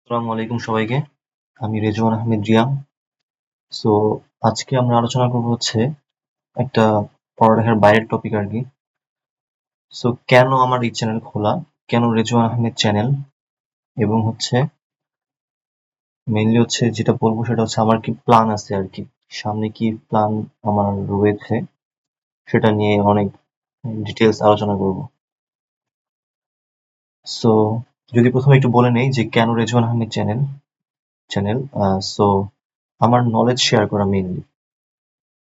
আসসালামু আলাইকুম সবাইকে। আমি রেজওয়ান আহমেদ রিয়াম। সো আজকে আমরা আলোচনা করব হচ্ছে একটা পড়ালেখার বাইরের টপিক আর কি। সো কেন আমার এই চ্যানেল খোলা, কেন রেজওয়ান আহমেদ চ্যানেল, এবং হচ্ছে মেইনলি হচ্ছে যেটা বলবো সেটা হচ্ছে আমার কি প্ল্যান আছে আর কি, সামনে কি প্ল্যান আমার রয়েছে সেটা নিয়ে অনেক ডিটেলস আলোচনা করব। সো যদি প্রথমে একটু বলে নেই যে কেন Rezwan Ahmed channel channel so আমার নলেজ শেয়ার করা মেইনলি।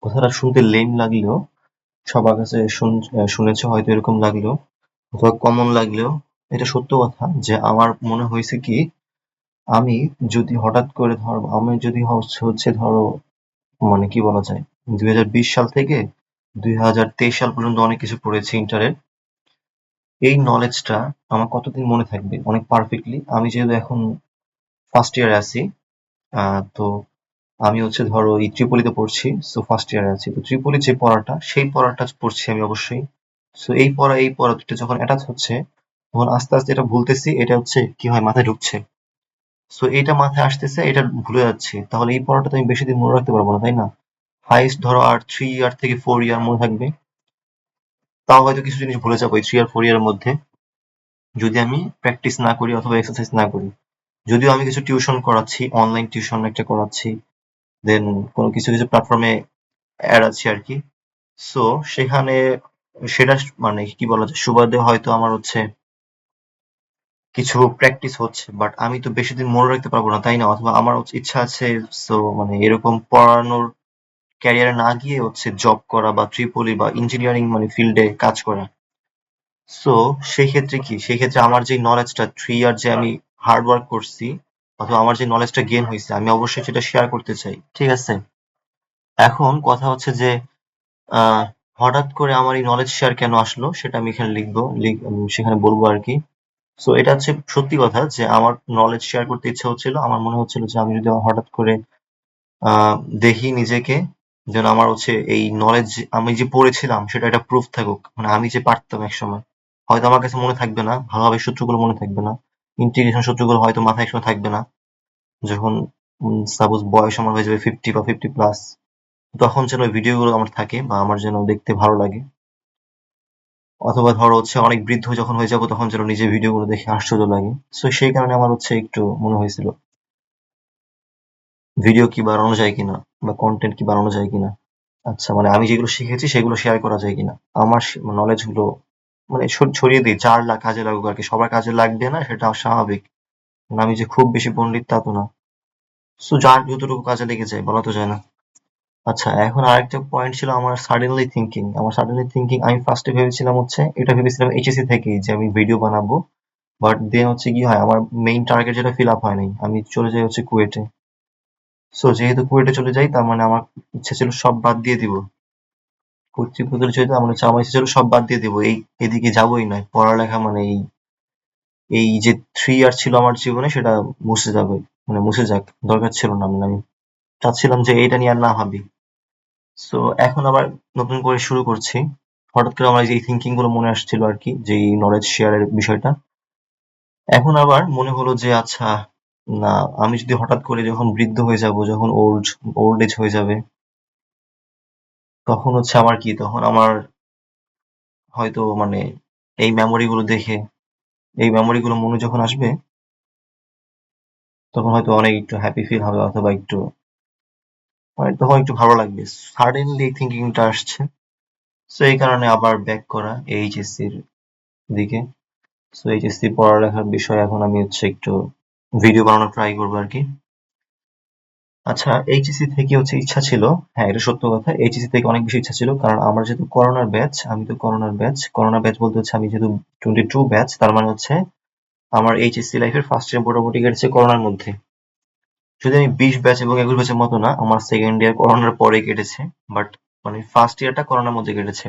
কথাটা শুনতে লেম লাগলেও, সবার কাছে শুনেছ হয়তো এরকম লাগলেও অথবা কমন লাগলেও, এটা সত্য কথা যে আমার মনে হয়েছে কি, আমি যদি হঠাৎ করে আমি যদি হচ্ছে ধরো, মানে কি বলা যায়, 2020 সাল থেকে 2023 সাল পর্যন্ত অনেক কিছু পড়েছি ইন্টারের। এই নলেজটা আমার কতদিন মনে থাকবে অনেক পারফেক্টলি। আমি যেহেতু এখন ফার্স্ট ইয়ারে আছি, তো আমি হচ্ছে ধরো এই ত্রিপলিতে পড়ছি, সো ফার্স্ট ইয়ারে আছি, তো ত্রিপলি যে পড়াটা সেই পড়াটা পড়ছি আমি অবশ্যই। সো এই পড়া দুটো যখন অ্যাটাচ হচ্ছে, তখন আস্তে আস্তে এটা ভুলতেছি, এটা হচ্ছে কি হয় মাথায় ঢুকছে। সো এটা মাথায় আসতেছে, এটা ভুলে যাচ্ছি, তাহলে এই পড়াটা তো আমি বেশি দিন মনে রাখতে পারবো না, তাই না? হাইস্ট ধরো আর 3 ইয়ার থেকে 4 ইয়ার মনে থাকবে। তাও হয়তো কিছু জিনিস ভুলে যাবো এই 3 আর 4 ইয়ারের মধ্যে, যদি আমি প্র্যাকটিস না করি অথবা এক্সারসাইজ না করি। যদিও আমি কিছু টিউশন করাচ্ছি, অনলাইন টিউশন একটা করাচ্ছি, দেন কোনো কিছু কিছু প্ল্যাটফর্মে অ্যাড আছি আর কি। সো সেখানে সেটা মানে কি বলা যায়, সুবাদে হয়তো আমার হচ্ছে কিছু প্র্যাকটিস হচ্ছে, বাট আমি তো বেশি দিন মনে রাখতে পারবো না, তাই না? অথবা আমার হচ্ছে ইচ্ছা আছে, সো মানে এরকম পড়ানোর ক্যারিয়ারে না গিয়ে হচ্ছে জব করা বা ট্রিপলি বা ইঞ্জিনিয়ারিং মানে ফিল্ডে কাজ করা। সো সেই ক্ষেত্রে কি, সেই ক্ষেত্রে আমার যে নলেজটা 3 ইয়ার যে আমি হার্ড ওয়ার্ক করছি, অথবা আমার যে নলেজটা গেইন হয়েছে, আমি অবশ্যই সেটা শেয়ার করতে চাই, ঠিক আছে? এখন কথা হচ্ছে যে আহ হঠাৎ করে আমার এই নলেজ শেয়ার কেন আসলো সেটা আমি এখানে লিখবো, সেখানে বলবো আর কি। সো এটা হচ্ছে সত্যি কথা যে আমার নলেজ শেয়ার করতে ইচ্ছা হচ্ছিল। আমার মনে হচ্ছিল যে আমি যদি হঠাৎ করে আহ দেখি নিজেকে, যেন আমার হচ্ছে এই নলেজ আমি যে পড়েছিলাম সেটা একটা প্রুফ থাকুক, মানে আমি যে পারতাম একসময়। হয়তো আমার কাছে মনে থাকবে না ভালোভাবে, সূত্রগুলো মনে থাকবে না, ইন্টিগ্রেশন সূত্রগুলো হয়তো মাথায় একসময় থাকবে না, যখন সাপোজ বয়স আমার হয়ে যাবে 50 বা 50+, তখন যেন ওই ভিডিওগুলো আমার থাকে বা আমার যেন দেখতে ভালো লাগে। অথবা ধরো হচ্ছে অনেক বৃদ্ধ যখন হয়ে যাবো, তখন যেন নিজের ভিডিওগুলো দেখে আশ্চর্য লাগে। সো সেই কারণে আমার হচ্ছে একটু মনে হয়েছিল ভিডিও কি বানানো যায় কিনা, বা কন্টেন্ট কি বানানো যায় কিনা। আচ্ছা, মানে আমি যেগুলো শিখেছি সেগুলো শেয়ার করা যায় কিনা, আমার নলেজ গুলো মানে ছড়িয়ে দিই, যার কাজে লাগুক আর কি। সবার কাজে লাগবে না সেটা স্বাভাবিক, মানে আমি যে খুব বেশি পণ্ডিত তা তো না। সো যার যতটুকু কাজে লেগে যায় বলা তো যায় না। আচ্ছা, এখন আরেকটা পয়েন্ট ছিল আমার সাডেনলি থিঙ্কিং। আমি ফার্স্টে ভেবেছিলাম হচ্ছে, এটা ভেবেছিলাম এইচএসসি থেকেই যে আমি ভিডিও বানাবো, বাট দেন হচ্ছে কি হয়, আমার মেইন টার্গেট যেটা ফিল আপ হয় নাই, আমি চলে যাই হচ্ছে কুয়েটে। সো যেহেতু কুয়েটে চলে যাই, তার মানে আমার ইচ্ছা ছিল সব বাদ দিয়ে দিব। কর্তৃপক্ষের যেহেতু আমার হচ্ছে, আমার ইচ্ছা ছিল সব বাদ দিয়ে দিব, এই এদিকে যাবোই নয়, পড়ালেখা মানে এই এই যে 3 ইয়ার ছিল আমার জীবনে সেটা মুছে যাবে, মানে মুছে যাক, দরকার ছিল না। মানে আমি চাচ্ছিলাম যে এইটা নিয়ে আর না ভাবি। সো এখন আবার নতুন করে শুরু করছি। হঠাৎ করে আমার এই থিঙ্কিং গুলো মনে আসছিল আর কি, যে এই নলেজ শেয়ারের বিষয়টা। এখন আবার মনে হলো যে আচ্ছা, না, আমি যদি হঠাৎ করে যখন বৃদ্ধ হয়ে যাব, যখন ওল্ড এজ হয়ে যাবে, তখন হচ্ছে আমার কি, তখন আমার হয়তো মানে এই মেমোরি গুলো দেখে, এই মেমোরি গুলো মনে যখন আসবে, তখন হয়তো অনেক একটু হ্যাপি ফিল হবে, অথবা একটু মানে তখন একটু ভালো লাগবে। সাডেনলি এই থিঙ্কিংটা আসছে। সো এই কারণে আবার ব্যাক করা এইচএসসির দিকে। সো এইচএসসি পড়ালেখার বিষয়ে এখন আমি হচ্ছে একটু ভিডিও বানানোর ট্রাই করবো আর কি। আচ্ছা, এইচএসসি থেকে হচ্ছে ইচ্ছা ছিল, হ্যাঁ এটা সত্য কথা, এইচএসসি থেকে অনেক বেশি ইচ্ছা ছিল, কারণ আমার যেহেতু করোনার ব্যাচ, আমি তো করোনা ব্যাচ বলতে হচ্ছে আমি যেহেতু 22 ব্যাচ, তার মানে হচ্ছে আমার এইচএসসি লাইফের ফার্স্ট ইয়ার মোটামুটি কেটেছে করোনার মধ্যে। যদি আমি 20 ব্যাচ এবং 21 ব্যাচের মতো না, আমার সেকেন্ড ইয়ার করোনার পরে কেটেছে, বাট মানে ফার্স্ট ইয়ারটা করোনার মধ্যে কেটেছে।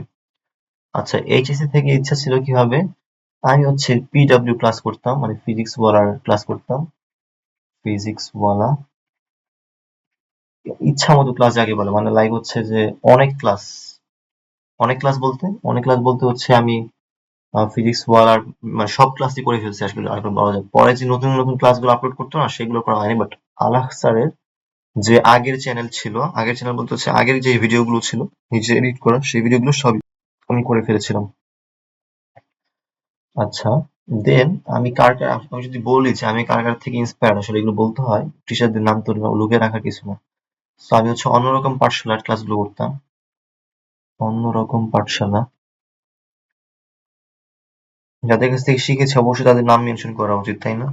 আচ্ছা, এইচএসসি থেকে ইচ্ছা ছিল কি হবে, আমি হচ্ছে পিডব্লিউ ক্লাস করতাম, মানে ফিজিক্স ওয়ালার ক্লাস করতাম, ফিজিক্স ওয়ালা ইচ্ছা মতো ক্লাস যাকে বলে, মানে লাইক হচ্ছে যে অনেক ক্লাস, অনেক ক্লাস বলতে হচ্ছে আমি ফিজিক্স ওয়াল আর মানে সব ক্লাসই করে ফেলছি আসলে এখন বলা যায়। পরে যে নতুন নতুন ক্লাসগুলো আপলোড করতো না সেগুলো করা হয়নি, বাট আলাহ স্যারের যে আগের চ্যানেল ছিল, আগের চ্যানেল বলতে হচ্ছে আগের যে ভিডিওগুলো ছিল নিজে এডিট করা, সেই ভিডিওগুলো সবই আমি করে ফেলেছিলাম। আচ্ছা, দেন আমি যদি বলি যে আমি কার কার থেকে ইন্সপায়ার্ড, আসলে এগুলো বলতে হয়, টিচারদের নাম তো লুকিয়ে রাখার কিছু না। তো আমি হচ্ছে অন্যরকম পাঠশালার ক্লাসগুলো করতাম। অন্যরকম পাঠশালা, যাদের কাছ থেকে শিখেছি অবশ্যই তাদের নাম মেনশন করা উচিত, তাই না?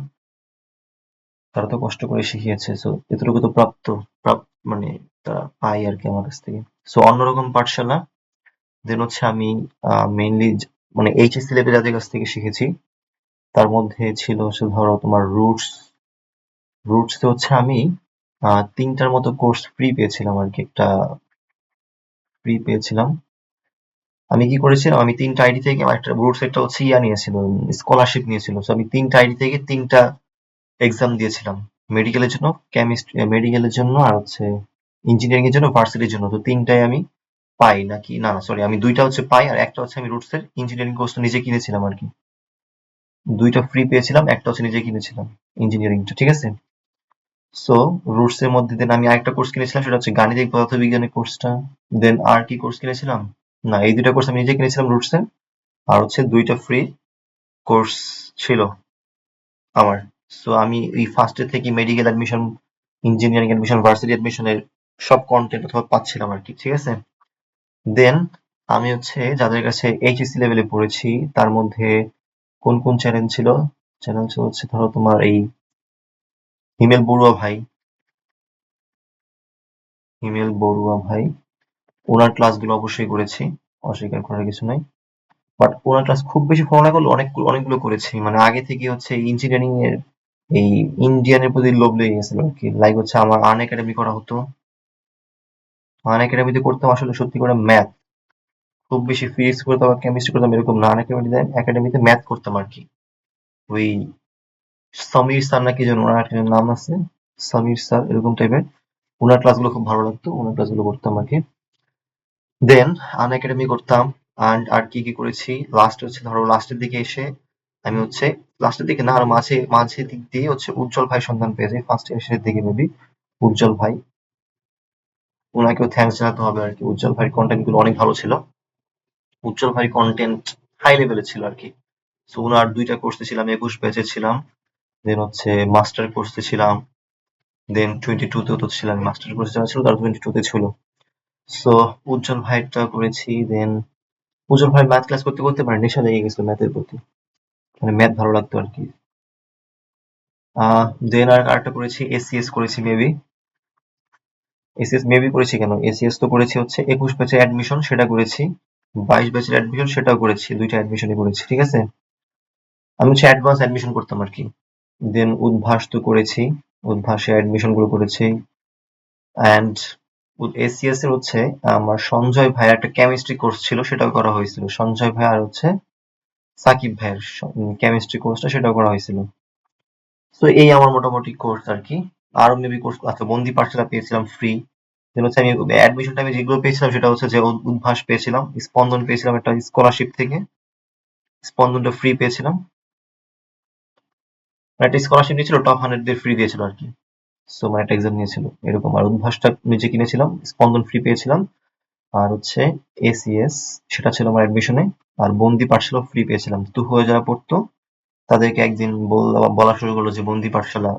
তারা তো কষ্ট করে শিখিয়েছে, সো এতটুকু তো মানে তারা পাই আর কি আমার কাছ থেকে। সো অন্যরকম পাঠশালা, দেন হচ্ছে আমি মেইনলি মানে এইচএসসি লেভেলে যাদের কাছ থেকে শিখেছি তার মধ্যে ছিল হচ্ছে ধরো তোমার রুটস হচ্ছে আমি ৩টার মতো কোর্স ফ্রি পেয়েছিলাম আর কি, একটা ফ্রি পেয়েছিলাম। আমি কি করেছিলাম, আমি ৩টা আইডি থেকে আমার একটা রুটস একটা হচ্ছে নিয়েছিল, স্কলারশিপ নিয়েছিল। সো আমি ৩টা আইডি থেকে ৩টা এক্সাম দিয়েছিলাম, মেডিকেলের জন্য, মেডিকেলের জন্য, আর হচ্ছে ইঞ্জিনিয়ারিং এর জন্য, ভার্সিটির জন্য। তো ৩টাই আমি পাই নাকি, না না সরি, আমি ২টা হচ্ছে পাই আর একটা হচ্ছে আমি রুটসের ইঞ্জিনিয়ারিং কোর্সটা নিজে কিনেছিলাম আর কি। ২টা ফ্রি পেয়েছিলাম, একটা হচ্ছে নিজে কিনেছিলাম ইঞ্জিনিয়ারিংটা, ঠিক আছে? সো রুটস এর মধ্যে দেন আমি আরেকটা কোর্স কিনেছিলাম, সেটা হচ্ছে গাণিতিক পদার্থবিজ্ঞানের কোর্সটা। দেন আর কি কোর্স কিনেছিলাম, না এই ২টা কোর্স আমি নিজে কিনেছিলাম রুটস এর, আর হচ্ছে ২টা ফ্রি কোর্স ছিল আমার। সো আমি এই ফার্স্ট ইয়ার থেকে medical admission, engineering admission, varsity অ্যাডমিশনের সব কন্টেন্ট অথবা পাচ্ছিলাম আর কি, ঠিক আছে? দেন আমি হচ্ছে যাদের কাছে এইচএসসি লেভেলে পড়েছি তার মধ্যে কোন কোন চ্যানেল ছিল, চ্যানেল ছিল হচ্ছে ধরো তোমার এই হিমেল বড়ুয়া ভাই, হিমেল বড়ুয়া ভাই, ওনার ক্লাসগুলো অবশ্যই করেছি, অস্বীকার করার কিছু নাই। বাট ওনার ক্লাস খুব বেশি ফলো না করলে অনেকগুলো করেছি, মানে আগে থেকে হচ্ছে ইঞ্জিনিয়ারিং এর এই ইন্ডিয়ানের প্রতি লোভ লেগে গেছিল আর কি। লাইক হচ্ছে আমার আন একাডেমি করা হতো, আন একাডেমিতে করতাম আসলে সত্যি করে ম্যাথ, খুব বেশি ফিজিক্স করতাম বা কেমিস্ট্রি করতাম এরকম না, আন একাডেমিতে ম্যাথ করতাম আর কি। ওই সমীর স্যার নাকি যেন ওনার একটা নাম আছে, সমীর স্যার এরকম টাইপের, ওনার ক্লাসগুলো খুব ভালো লাগতো, ওনার ক্লাসগুলো করতাম আর কি। দেন আন একাডেমি করতাম। অ্যান্ড আর কি কি করেছি, লাস্ট হচ্ছে ধরো লাস্টের দিকে এসে আমি হচ্ছে লাস্টের দিকে না আর মাঝে মাঝে দিক দিয়ে হচ্ছে উজ্জ্বল ভাই সন্ধান পেয়েছি, ফার্স্ট ইয়ার শেষের দিকে মেবি। উজ্জ্বল ভাই, ওনাকেও থ্যাঙ্কস জানাতে হবে আর কি, উজ্জ্বল ভাইয়ের কন্টেন্ট গুলো অনেক ভালো ছিল। উজ্জ্বল ভাই কন্টেন্ট হাই লেভেলের ছিল আর কি। সো ওনার ২টা কোর্সে ছিলাম, ২১ ব্যাচে ছিলাম, দেন হচ্ছে মাস্টার কোর্সে ছিলাম, দেন 22 তেও তো ছিলাম, মাস্টার কোর্সে যারা ছিল তারা 22 তে ছিল। সো উজ্জ্বল ভাইটা করেছি। দেন উজ্জ্বল ভাই ম্যাথ ক্লাস করতে করতে মানে নেশা লেগে গেছিল ম্যাথের প্রতি, মানে ম্যাথ ভালো লাগতো আর কি। দেন আর আরেকটা করেছি, এসিএস করেছি মেবি, এসিএস মেবি করেছি কেন, এসিএস তো করেছি হচ্ছে ২১ ব্যাচের অ্যাডমিশন সেটা করেছি, ২২ ব্যাচের অ্যাডমিশন সেটাও করেছি, ২টা অ্যাডমিশনই করেছি, ঠিক আছে? আমি হচ্ছে অ্যাডভান্স অ্যাডমিশন করতাম আর কি। দেন উদ্ভাস তো করেছি, উদ্ভাসে অ্যাডমিশন গুলো করেছি। অ্যান্ড এসিএস এর হচ্ছে আমার সঞ্জয় ভাইয়ের একটা কেমিস্ট্রি কোর্স ছিল, সেটাও করা হয়েছিল। সঞ্জয় ভাই আর হচ্ছে সাকিব ভাইয়ের কেমিস্ট্রি কোর্সটা সেটাও করা হয়েছিল। তো এই আমার মোটামুটি কোর্স আর কি। আরো মেবি কোর্স, আচ্ছা বন্দি পাঠশালা পেয়েছিলাম ফ্রি। দেন হচ্ছে আমি অ্যাডমিশন টাইমে যেগুলো পেয়েছিলাম সেটা হচ্ছে যে উদ্ভাস পেয়েছিলাম, স্পন্দন পেয়েছিলাম একটা স্কলারশিপ থেকে, স্পন্দনটা ফ্রি পেয়েছিলাম, মানে একটা স্কলারশিপ নিয়েছিল, টপ 100 দিয়ে ফ্রি দিয়েছিল আর কি। সো মানে একটা এক্সাম নিয়েছিল এরকম। আর উদ্ভাসটা নিজে কিনেছিলাম, স্পন্দন ফ্রি পেয়েছিলাম, আর হচ্ছে এসিএস সেটা ছিল আমার অ্যাডমিশনে, আর বন্দি পাঠশালা ফ্রি পেয়েছিলাম। তো হয়ে যারা পড়তো তাদেরকে একদিন বলা শুরু করলো যে বন্দি পাঠশালা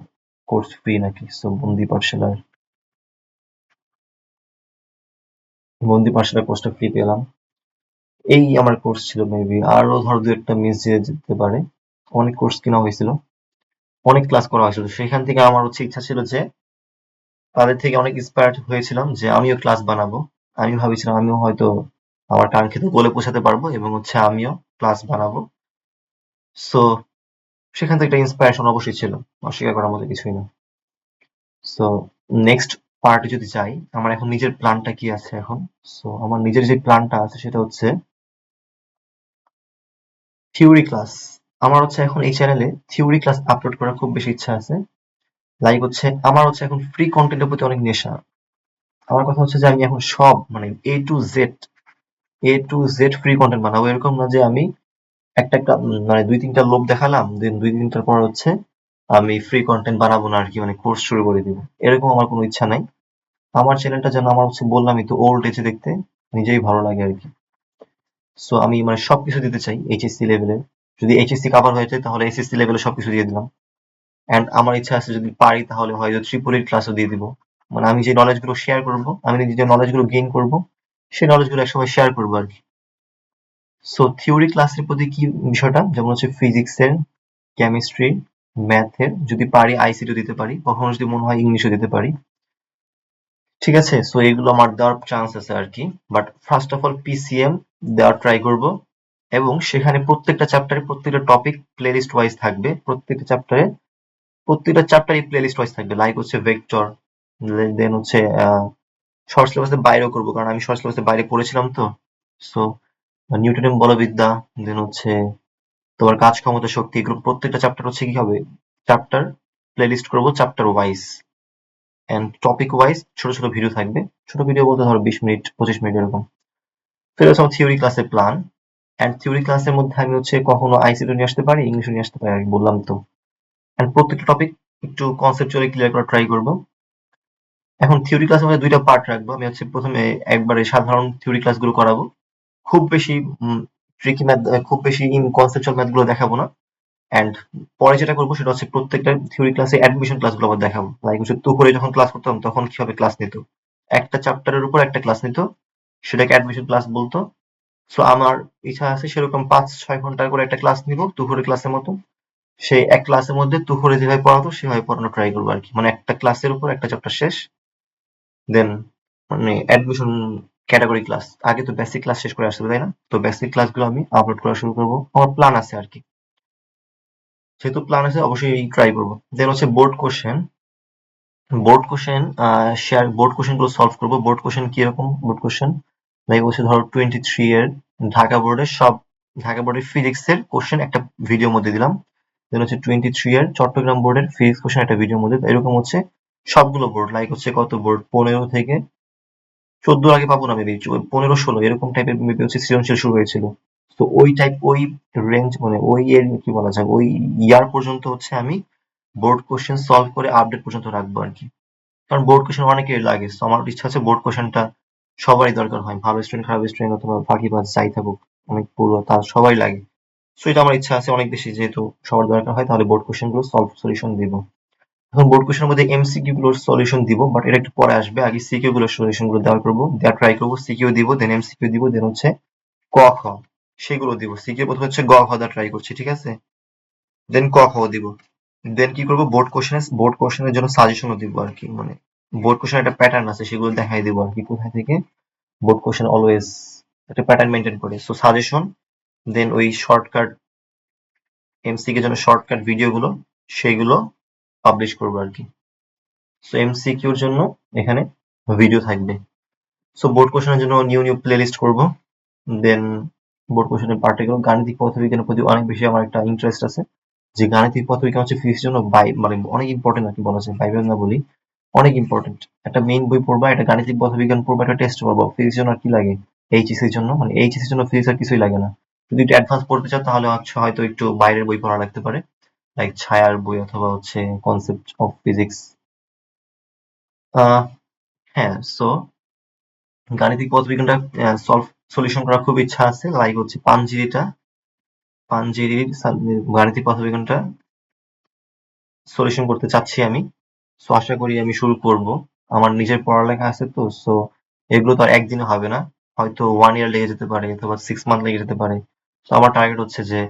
কোর্স ফ্রি নাকি। সো বন্দি পাঠশালা কোর্সটা ফ্রি পেলাম। এই আমার কোর্স ছিল মেবি, আরো ধরো দু একটা মিস যেতে পারে। অনেক কোর্স কেনা হয়েছিল, অনেক ক্লাস করা হয়েছিল, সেখান থেকে আমার হচ্ছে ইচ্ছা ছিল যে তাদের থেকে অনেক ইন্সপায়ার্ড হয়েছিলাম যে আমিও ক্লাস বানাবো। আমি ভাবছিলাম আমিও হয়তো আমার কাঙ্ক্ষিত গোলে পৌঁছাতে পারবো এবং হচ্ছে আমিও ক্লাস বানাবো। সো সেখান থেকে একটা ইন্সপায়ারেশন অবশ্যই ছিল, অস্বীকার করার মতো কিছুই না। সো নেক্সট পার্টে যদি যাই, আমার এখন নিজের প্ল্যানটা কি আছে এখন। সো আমার নিজের যে প্ল্যানটা আছে সেটা হচ্ছে থিওরি ক্লাস। আমার হচ্ছে এখন এই চ্যানেলে থিওরি ক্লাস আপলোড করার খুব বেশি ইচ্ছা আছে। লাইক হচ্ছে আমার হচ্ছে এখন ফ্রি কন্টেন্টের প্রতি অনেক নেশা। আমার কথা হচ্ছে যে আমি এখন সব মানে এ টু জেড ফ্রি কন্টেন্ট বানাবো, এরকম না যে আমি একটা একটা মানে 2-3টা লোভ দেখালাম, দেন 2-3টার পর হচ্ছে আমি ফ্রি কন্টেন্ট বানাবো না আরকি, মানে কোর্স শুরু করে দিব। এরকম আমার কোনো ইচ্ছা নাই। আমার চ্যানেলটা যেন আমার হচ্ছে বললামই তো ওল্ড এজে দেখতে নিজেই ভালো লাগে আরকি। সো আমি মানে সবকিছু দিতে চাই এইচএসসি লেভেলের। যদি এইচএসসি কভার হয়ে যায় তাহলে এসএসসি লেভেলে সবকিছু দিয়ে দিলাম। অ্যান্ড আমার ইচ্ছা আছে যদি পারি তাহলে হয়তো ট্রিপলির ক্লাসও দিয়ে দিব। মানে আমি যে নলেজ গুলো শেয়ার করবো, আমি যে নলেজ গুলো গেইন করবো, সেই নলেজ গুলো একসময় শেয়ার করবো আর কি। সো থিওরি ক্লাসের প্রতি কি বিষয়টা, যেমন হচ্ছে ফিজিক্সের, কেমিস্ট্রি, ম্যাথের যদি পারি আইসিটিও দিতে পারি, কখনো যদি মনে হয় ইংলিশও দিতে পারি। ঠিক আছে, সো এগুলো আমার দেওয়ার চান্স আছে আর কি। But first of all PCM দেওয়ার ট্রাই করব, এবং সেখানে প্রত্যেকটা চ্যাপ্টারে প্রত্যেকটা টপিক প্লেলিস্ট ওয়াইজ থাকবে। প্রত্যেকটা চ্যাপ্টারে প্লেলিস্ট ওয়াইজ থাকবে, লাইক হচ্ছে ভেক্টর, দেন হচ্ছে শর্ট সিলেবাসের বাইরেও করবো, কারণ আমি শর্ট সিলেবাসের বাইরে পড়েছিলাম তো। সো নিউটনের বলবিদ্যা, দেন হচ্ছে তোমার কাজ ক্ষমতা শক্তি, এগুলো প্রত্যেকটা চ্যাপ্টার হচ্ছে কি হবে, চ্যাপ্টার প্লেলিস্ট করবো chapter wise, and topic wise ছোট ছোট ভিডিও থাকবে। ছোট ভিডিও বলতে ধরো 20 মিনিট 25 মিনিট এরকম। তো এটা হচ্ছে আমার থিওরি ক্লাসের প্ল্যান। এন্ড থিওরি ক্লাসের মধ্যে আমি হচ্ছে কখনো আইসিটি নিয়ে আসতে পারি, ইংলিশও নিয়ে আসতে পারি আর কি, বললাম তো। এন্ড প্রত্যেকটা টপিক একটু কনসেপচুয়ালি ক্লিয়ার করার ট্রাই করবো। এখন থিওরি ক্লাসের মধ্যে 2টা পার্ট রাখবো। আমি হচ্ছে প্রথমে একবারে সাধারণ থিওরি ক্লাসগুলো করাবো, খুব বেশি ট্রিকি ম্যাথ, খুব বেশি কনসেপচুয়াল ম্যাথ গুলো দেখাবো না। অ্যান্ড পরে যেটা করবো সেটা হচ্ছে প্রত্যেকটা থিওরি ক্লাসে অ্যাডমিশন ক্লাসগুলো আবার দেখাবো, লাইক হচ্ছে তু করে যখন ক্লাস করতাম তখন কিভাবে ক্লাস নিত, একটা চ্যাপ্টারের উপর একটা ক্লাস নিত, সেটাকে অ্যাডমিশন ক্লাস বলতো। সো আমার ইচ্ছা আছে সেরকম 5-6 ঘন্টার করে একটা ক্লাস নিব তুখোরে ক্লাসের মতো। সেই এক ক্লাসের মধ্যে তুখোরে যেভাবে পড়াতো সেভাবে পড়ানো ট্রাই করবো আর কি, মানে একটা ক্লাসের উপর একটা চ্যাপ্টার শেষ, দেন মানে অ্যাডমিশন ক্যাটাগরি ক্লাস। আগে তো বেসিক ক্লাস শেষ করে আসতে হবে, তাই না? তো বেসিক ক্লাসগুলো আমি আপলোড করা শুরু করবো, আমার প্ল্যান আছে আর কি। যেহেতু প্ল্যান আছে অবশ্যই ট্রাই করবো। দেন হচ্ছে বোর্ড কোশ্চেন বোর্ড কোশ্চেন গুলো সলভ করবো। বোর্ড কোশ্চেন কিরকম বোর্ড কোশ্চেন, লাইক হচ্ছে ধরো 23 এর ঢাকা বোর্ডের ঢাকা বোর্ডের ফিজিক্স এর কোশ্চেন একটা ভিডিওর মধ্যে দিলাম। দেন হচ্ছে 23 এর চট্টগ্রাম বোর্ডের ফিজিক্স কোশ্চেন একটা ভিডিওর মধ্যে, এরকম হচ্ছে সবগুলো বোর্ড, লাইক হচ্ছে কত বোর্ড, 15 থেকে 14 আগে পাবো না, মেবি 15-16 এরকম টাইপের মেবি হচ্ছে সৃজনশীল শুরু হয়েছিল। তো ওই রেঞ্জ, মানে ওই এর কি বলা যায়, ওই ইয়ার পর্যন্ত হচ্ছে আমি বোর্ড কোশ্চেন সলভ করে আপডেট পর্যন্ত রাখবো আর কি। কারণ বোর্ড কোশ্চেন অনেকের লাগে, তো আমার ইচ্ছা আছে বোর্ড কোশ্চেনটা সবারই দরকার হয়, ভালো স্টুডেন্ট খারাপ স্টুডেন্ট অথবা ফাঁকিবাজ যাই থাকুক, অনেক পুরো তার সবাই লাগে। সো এটা আমার ইচ্ছা আছে অনেক বেশি, যেহেতু সবার দরকার হয় তাহলে বোর্ড কোশ্চেন গুলো সলিউশন দিব। এখন বোর্ড কোশ্চেনের মধ্যে এমসিকিউ গুলোর সলিউশন দিব, বাট এটা একটু পরে আসবে, আগে সিকিউ গুলোর সলিউশন গুলো দেওয়ার ট্রাই করবো। সিকিউ দিব, দেন এমসিকিউ দিব, দেন হচ্ছে ক খ সেগুলো দিব। সিকিউ প্রথমে হচ্ছে গ ঘ দেওয়ার ট্রাই করছি, ঠিক আছে, দেন ক খ দিব। দেন কি করবো, বোর্ড কোশ্চেনের জন্য সাজেশনও দিব আর কি, মানে বোর্ড কোশ্চেন একটা প্যাটার্ন আছে সেগুলো দেখাই দিব আর কি, কোথায় থেকে বোর্ড কোশ্চেন অলওয়েজ একটা প্যাটার্ন মেনটেন করে। সো সাজেশন, দেন ওই শর্টকাট এমসিকিউ জন্য শর্টকাট ভিডিওগুলো সেইগুলো পাবলিশ করবো আর কি। সো এমসিকিউর জন্য এখানে ভিডিও থাকবে। সো বোর্ড কোশ্চেনের জন্য নিউ নিউ প্লে লিস্ট করবো। দেন বোর্ড কোশ্চেনের পার্টিকুলার গাণিতিক পদার্থবিজ্ঞানের প্রতি অনেক বেশি আমার একটা ইন্টারেস্ট আছে, যে গাণিতিক পদার্থবিজ্ঞান হচ্ছে ফিজিক্সের জন্য মানে অনেক ইম্পর্টেন্ট আর কি, বলা যায় বাইবেল না বলি, অনেক ইম্পর্টেন্ট। একটা মেইন বই পড়বা, একটা গাণিতিক পদার্থবিজ্ঞান পড়বা, একটা টেস্ট করবা, ফিজিক্সের জন্য আর কি লাগে, এইচএসসির জন্য, মানে এইচএসসির জন্য ফিজিক্স আর কিছুই লাগে না। যদি একটু অ্যাডভান্স পড়তে চাও তাহলে হচ্ছে হয়তো একটু বাইরের বই পড়া লাগতে পারে, লাইক ছায়ার বই অথবা হচ্ছে কনসেপ্ট অফ ফিজিক্স। হ্যাঁ, সো গাণিতিক পদার্থবিজ্ঞানটা সলিউশন করার খুব ইচ্ছা আছে, লাইক হচ্ছে পাঞ্জিরির গাণিতিক পদার্থবিজ্ঞানটা সলিউশন করতে চাচ্ছি আমি। সো আশা করি আমি শুরু করব। আমার নিজের পড়ালেখা আছে তো, সো এগুলো তো আর একদিনে হবে না, হয়তো 1 ইয়ার লেগে যেতে পারে অথবা 6 মান্থ লেগে যেতে পারে। তো আমার টার্গেট হচ্ছে যে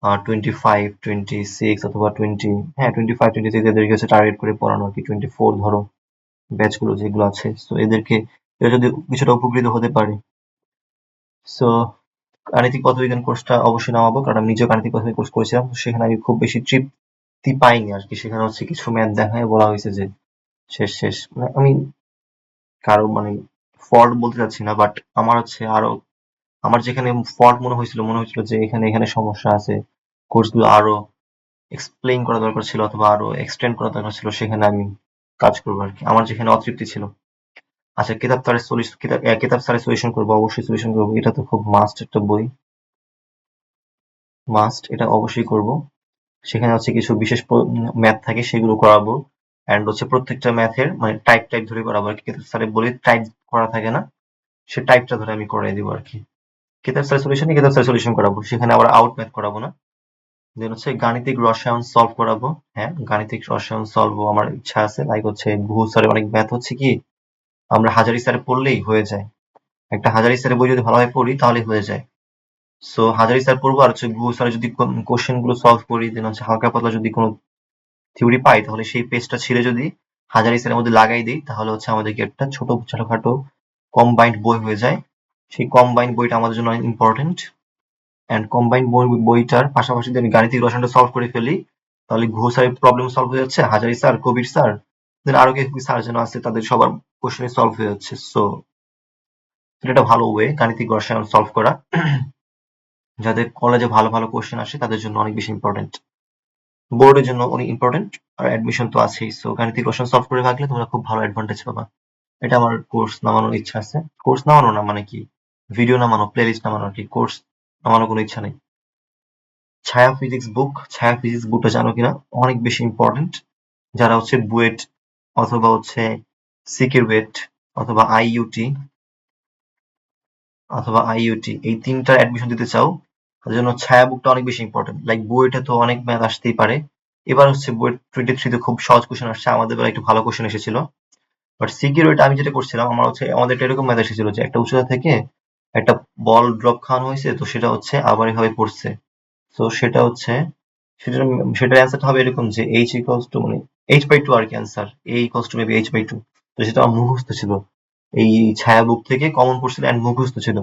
25-26 অথবা 25-26 এদেরকে হচ্ছে টার্গেট করে পড়ানো আর কি। 24 ধরো ব্যাচ গুলো যেগুলো আছে, তো এরা যদি কিছুটা উপকৃত হতে পারে। সো গাণিতিক পদার্থবিজ্ঞান কোর্সটা অবশ্যই নামাবো, কারণ আমি নিজেও গাণিতিক পদার্থবিজ্ঞান কোর্স করেছিলাম, তো সেখানে আমি খুব বেশি তৃপ্তি পাইনি আর কি। সেখানে হচ্ছে কিছু ম্যাথ দেখায় বলা হয়েছে যে শেষ, মানে আমি কারো মানে ফল্ট বলতে চাচ্ছি না, বাট আমার হচ্ছে আরো, আমার যেখানে ফল্ট মনে হয়েছিল যে এখানে এখানে সমস্যা আছে, কোর্সগুলো আরো এক্সপ্লেইন করা দরকার ছিল অথবা আরো এক্সটেন্ড করা দরকার ছিল, সেখানে আমি কাজ করবো আর কি। আমার যেখানে অতৃপ্তি ছিল, আচ্ছা কিতাব স্যারের সলিউশন করবো, অবশ্যই সলিউশন করবো, এটা তো খুব মাস্ট একটা বই। মাস্ট, এটা অবশ্যই করব। সেখানে হচ্ছে কিছু বিশেষ ম্যাথ থাকে, সেগুলো করাবো। অ্যান্ড হচ্ছে প্রত্যেকটা ম্যাথের মানে টাইপ টাইপ ধরে করাবো আর কি। কেতাব স্যারে বলে টাইপ করা থাকে না, সে টাইপটা ধরে আমি করাই দিব আর কি। কেতাব স্যার সলিউশন কেতাব স্যার সলিউশন করাবো, সেখানে আবার আউট ম্যাথ করাবো না। দেন হচ্ছে গাণিতিক রসায়ন সলভ করাবো। হ্যাঁ, গাণিতিক রসায়ন সলভ আমার ইচ্ছা আছে। লাইক হচ্ছে গুহ স্যারের অনেক ম্যাথ হচ্ছে কি আমরা হাজারি স্যারে পড়লেই হয়ে যায়। একটা হাজারি স্যারের বই যদি ভালোভাবে পড়ি তাহলে হয়ে যায়। সো হাজারি স্যার পড়বো, আর হচ্ছে গুহ স্যারের যদি কোশ্চেন গুলো সলভ করি, দেন হচ্ছে হালকা পাতলা যদি কোনো থিওরি পাই, তাহলে সেই পেজটা ছিঁড়ে যদি হাজারি স্যারের মধ্যে লাগাই দিই, তাহলে হচ্ছে আমাদেরকে একটা ছোট ছোটখাটো কম্বাইন্ড বই হয়ে যায়। সেই কম্বাইন্ড বইটা আমাদের জন্য অনেক ইম্পর্টেন্ট। অ্যান্ড কম্বাইন্ড বইটার পাশাপাশি যদি আমি গাণিতিক রসায়নটা সলভ করে ফেলি, তাহলে গুহ স্যারের প্রবলেম সলভ হয়ে যাচ্ছে, হাজারি স্যার, কবির স্যার, দেন আরো কিছু স্যার যেন আছে তাদের সবার কোশ্চেন সলভ হয়ে যাচ্ছে। সো এটা একটা ভালো ওয়ে গাণিতিক রসায়ন সলভ করা। যাদের কলেজে ভালো ভালো কোশ্চেন আসে তাদের জন্য অনেক বেশি ইম্পর্টেন্ট, বোর্ডের জন্য অনেক ইম্পর্টেন্ট, আর অ্যাডমিশন তো আছেই। সো গাণিতিক রসায়ন সলভ করে রাখলে তোমরা খুব ভালো অ্যাডভান্টেজ পাবা। এটা আমার কোর্স নামানোর ইচ্ছা আছে। কোর্স নামানো না মানে কি, ভিডিও নামানো, প্লেলিস্ট নামানো আর কি। কোর্স নামানোর কোনো ইচ্ছা নেই। ছায়া ফিজিক্স বুক, ছায়া ফিজিক্স বুকটা জানো কিনা, অনেক বেশি ইম্পর্টেন্ট। যারা হচ্ছে বুয়েট অথবা হচ্ছে সিকিউরেট অথবা আইইউটি এই তিনটার অ্যাডমিশন দিতে চাও, তাদের জন্য ছায়া বুকটা অনেক বেশি ইম্পর্টেন্ট। লাইক বুয়েটে তো অনেক ম্যাথ আসতেই পারে। এবার হচ্ছে বুয়েট 23 তে খুব সহজ কোশ্চেন আসছে, আমাদের বেলা একটু ভালো কোশ্চেন এসেছিল। বাট সিকিউরিটি আমি যেটা করছিলাম, আমার হচ্ছে আমাদের একটা এরকম ম্যাথ এসেছিল যে একটা উচ্চতা থেকে একটা বল ড্রপ খাওয়ানো হয়েছে, তো সেটা হচ্ছে আবার এভাবে পড়ছে। তো সেটা হচ্ছে সেটার সেটার অ্যান্সারটা হবে এরকম যে এইচ ইকুয়ালস টু মানে h/2 আর কি answer, a equals to maybe h/2। তো সেটা আমার মুখস্থ ছিল, এই ছায়া বুক থেকে কমন পড়ছিল অ্যান্ড মুখস্থ ছিল,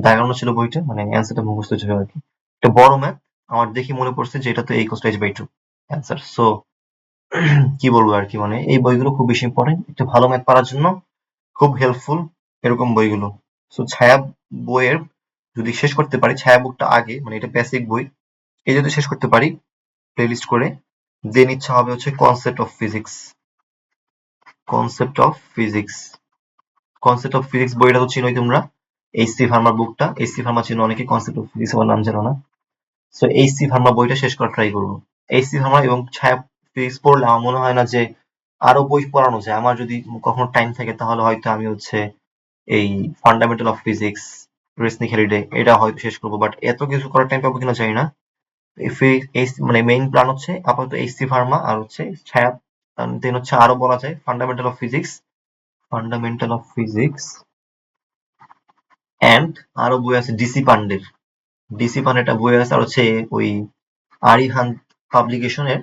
দাগানো ছিল বইটা, মানে অ্যান্সারটা মুখস্থ ছিল আর কি। একটা বড় ম্যাথ, আমার দেখি মনে পড়ছে যে এটা তো a equals to h/2 answer. So কি বলবো আর কি, মানে এই বইগুলো খুব বেশি ইম্পর্টেন্ট একটা ভালো ম্যাথ পারার জন্য, খুব হেল্পফুল এরকম বইগুলো। সো ছায়া বইয়ের যদি শেষ করতে পারি, ছায়া বুকটা আগে মানে এটা বেসিক বই, এই যদি শেষ করতে পারি প্লেলিস্ট করে, দেন ইচ্ছা হবে হচ্ছে concept of physics. Concept of physics concept of physics বইটা তো চিনোই তোমরা, এইচসি ভার্মার বুকটা। এইচসি ভার্মা চিনো অনেকে, কনসেপ্ট অফ ফিজিক্স আমার নাম জানো না। সো এইচসি ভার্মা বইটা শেষ করার ট্রাই করবো। এইচসি ভার্মা এবং ছায়া ফিজিক্স পড়লে আমার মনে হয় না যে আরো বই পড়ানো যায়। আমার যদি কখনো টাইম থাকে তাহলে হয়তো আমি হচ্ছে এই ফান্ডামেন্টাল অফ ফিজিক্স, রেসনিক হেলিডে এটা হয়তো শেষ করবো। বাট এত কিছু করার টাইম পাবো কিনা জানি না। মানে মেইন প্ল্যান হচ্ছে আপাতত এইচসি ফার্মা আর হচ্ছে ছায়া, দেন হচ্ছে আরো বলা যায় ফান্ডামেন্টাল অফ ফিজিক্স অ্যান্ড আরো বই আছে ডিসি পান্ডের। ডিসি পান্ডের একটা বই আছে, আর হচ্ছে ওই আরিহান পাবলিকেশনের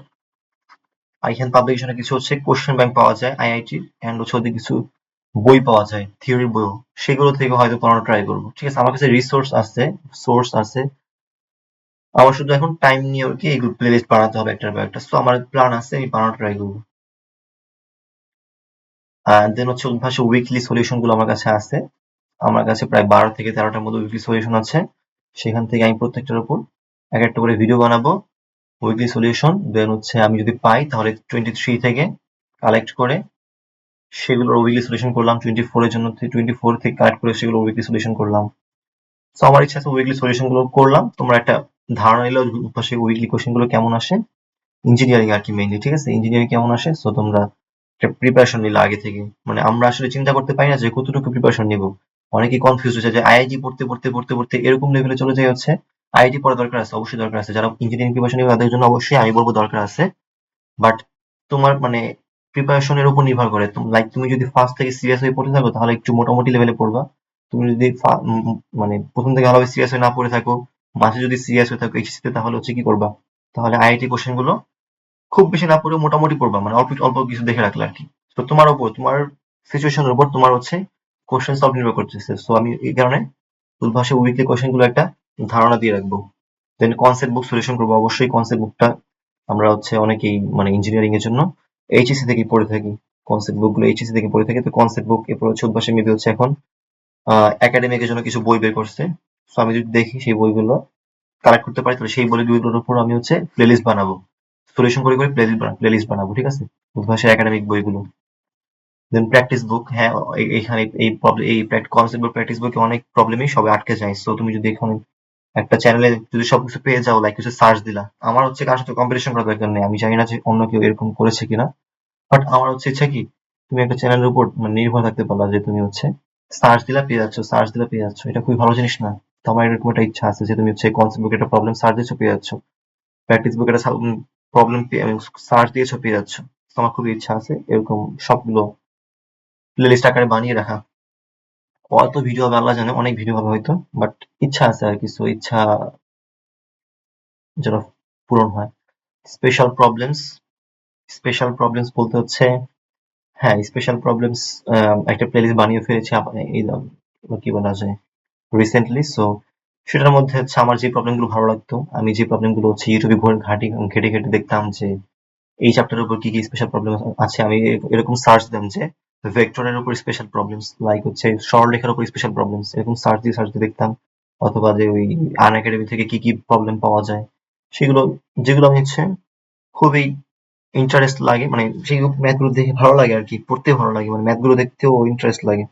আরিহান পাবলিকেশনের কিছু হচ্ছে কোশ্চেন ব্যাংক পাওয়া যায় আইআইটি, অ্যান্ড হচ্ছে ওদের কিছু বই পাওয়া যায় থিওরির বইও, সেগুলো থেকে হয়তো পড়ানো ট্রাই করবো। ঠিক আছে, আমার কাছে রিসোর্স আছে, সোর্স আছে, আমার শুধু এখন টাইম নিয়ে ওকে এগুলো প্লেলিস্ট বানাতে হবে একটার পর একটা। সো আমার প্ল্যান আছে, আমি বানানো ট্রাই করবো। দেন হচ্ছে উদ্ভাসে উইকলি সলিউশন গুলো আমার কাছে আছে। আমার কাছে প্রায় 12 থেকে 13টার মতো উইকলি সলিউশন আছে। সেখান থেকে আমি প্রত্যেকটার উপর এক একটা করে ভিডিও বানাবো, উইকলি সলিউশন। দেন হচ্ছে আমি যদি পাই তাহলে 23 থেকে কালেক্ট করে সেগুলোর উইকলি সলিউশন করলাম, 24 এর জন্য 24 থেকে কালেক্ট করে সেগুলো উইকলি সলিউশন করলাম। তো আমার ইচ্ছা আছে উইকলি সলিউশন গুলো করলাম, তোমরা একটা ধারণা নিলে উদ্ভাসে উইকলি কোশ্চেন গুলো কেমন আসে, ইঞ্জিনিয়ারিং আর কি মেইনলি। ঠিক আছে, ইঞ্জিনিয়ারিং কেমন আসে, সো তোমরা একটা প্রিপারেশন নিলে আগে থেকে। মানে আমরা আসলে চিন্তা করতে পারি না যে কতটুকু প্রিপারেশন নিব। অনেকেই কনফিউজ হচ্ছে যে আইআইটি পড়তে পড়তে পড়তে পড়তে এরকম লেভেলে চলে যায় হচ্ছে। আইআইটি পড়া দরকার আছে, অবশ্যই দরকার আছে। যারা ইঞ্জিনিয়ারিং প্রিপারেশন নিবে তাদের জন্য অবশ্যই আমি বলবো দরকার আছে। বাট তোমার মানে প্রিপারেশনের উপর নির্ভর করে। লাইক তুমি যদি ফার্স্ট থেকে সিরিয়াস হয়ে পড়তে থাকো তাহলে একটু মোটামুটি লেভেলে পড়বা। তুমি যদি মানে প্রথম থেকে ভালোভাবে সিরিয়াস হয়ে না পড়ে থাকো, মাঝে যদি সিরিয়াস হয়ে থাকো এইচএসসি তে, তাহলে হচ্ছে কি করবা, তাহলে আইআইটি কোশ্চেন গুলো খুব বেশি না পড়েও মোটামুটি পড়বা, মানে অল্প অল্প কিছু দেখে রাখলে আর কি। তো তোমার উপর, তোমার সিচুয়েশনের উপর তোমার হচ্ছে কোশ্চেন সলভ নির্ভর করতেছে। সো আমি এই কারণে উদ্ভাসে উইকলি কোশ্চেন গুলো একটা ধারণা দিয়ে রাখবো। দেন কনসেপ্ট বুক সলিউশন করবো, অবশ্যই কনসেপ্ট বুকটা আমরা হচ্ছে অনেকেই মানে ইঞ্জিনিয়ারিং এর জন্য এইচএসসি থেকে পড়ে থাকি। কনসেপ্ট বুক গুলো এইচএসসি থেকে পড়ে থাকি। তো কনসেপ্ট বুক এরপর হচ্ছে উদ্ভাসে মেবি হচ্ছে এখন একাডেমিকের জন্য কিছু বই বের করছে। সো আমি যদি দেখি সেই বইগুলো কালেক্ট করতে পারি, তাহলে সেই বইগুলোর উপর আমি হচ্ছে প্লেলিস্ট বানাবো, সলিউশন করে করে প্লেলিস্ট বানাবো। ঠিক আছে, উদ্ভাসের একাডেমিক বইগুলো। দেন প্র্যাকটিস বুক, হ্যাঁ এখানে এই প্রবলেম, এই কনসেপ্ট বুক প্র্যাকটিস বুকে অনেক প্রবলেমই সবে আটকে যায়। সো তুমি যদি এখানে একটা চ্যানেলে যদি সবকিছু পেয়ে যাও, লাইক কিছু সার্চ দিলা, আমার হচ্ছে কার সাথে কম্পিটিশন করার দরকার নেই, আমি জানি না যে অন্য কেউ এরকম করেছে কিনা, বাট আমার হচ্ছে ইচ্ছা কি তুমি একটা চ্যানেলের উপর মানে নির্ভর থাকতে পারলা যে তুমি হচ্ছে সার্চ দিলা পেয়ে যাচ্ছ, সার্চ দিলা পেয়ে যাচ্ছ, এটা খুবই ভালো জিনিস না? তো আমার এরকম একটা ইচ্ছা আছে যে তুমি হচ্ছে কনসেপ্ট বুকে একটা প্রবলেম সার্চ দিচ্ছ পেয়ে যাচ্ছ, প্র্যাকটিস বুকে একটা প্রবলেম সার্চ দিয়েছো পেয়ে যাচ্ছ। তো আমার খুবই ইচ্ছা আছে এরকম সবগুলো প্লেলিস্ট আকারে বানিয়ে রাখা। অত ভিডিও হবে আল্লাহ জানে, অনেক ভিডিও হবে হয়তো, বাট ইচ্ছা আছে আর কিছু ইচ্ছা যেন পূরণ হয়। স্পেশাল প্রবলেমস, স্পেশাল প্রবলেমস বলতে হচ্ছে, হ্যাঁ স্পেশাল প্রবলেমস একটা প্লেলিস্ট বানিয়ে ফেলেছি এই কি বলা যায় রিসেন্টলি। সো সেটার মধ্যে হচ্ছে আমার যে প্রবলেমগুলো ভালো লাগতো, আমি যে প্রবলেমগুলো হচ্ছে ইউটিউবে ঘেটে ঘেটে দেখতাম যে এই চ্যাপ্টারের উপর কি কি স্পেশাল প্রবলেম আছে, আমি এরকম সার্চ দিতাম যে ভেক্টরের উপর স্পেশাল প্রবলেমস, লাইক হচ্ছে সরলরেখার উপর স্পেশাল প্রবলেমস, এরকম সার্চ দিয়ে দেখতাম। অথবা যে ওই আন একাডেমি থেকে কি কি প্রবলেম পাওয়া যায় সেগুলো, যেগুলো আমি হচ্ছে খুবই ইন্টারেস্ট লাগে, মানে সেই ম্যাথগুলো দেখে ভালো লাগে আর কি, পড়তে ভালো লাগে, মানে ম্যাথগুলো দেখতেও ইন্টারেস্ট লাগে।